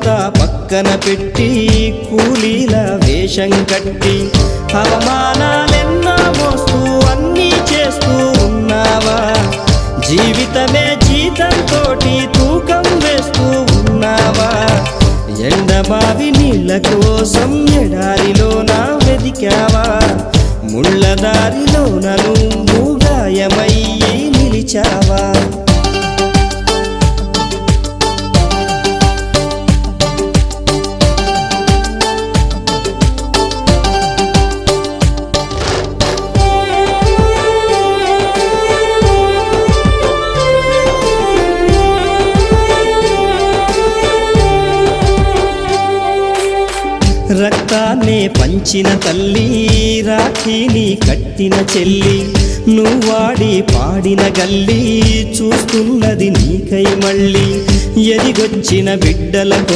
అంతా పక్కన పెట్టి కూలీల వేషం కట్టి అవమానాలెన్నో మోస్తూ అన్నీ చేస్తూ ఉన్నావా? జీవితమే జీతంతోటి తూకం వేస్తూ ఉన్నావా? ఎండమావి నీళ్ళ కోసం ఎడారిలోన వెదికావా? ముళ్ళదారిలోన నువ్వు గాయమయ్యి నిలిచావా? రక్తాన్నే పంచిన తల్లి, రాఖీని కట్టిన చెల్లి, నువ్వాడి పాడిన గల్లి చూస్తున్నది నీకై మళ్ళీ. ఎదిగొచ్చిన బిడ్డలకు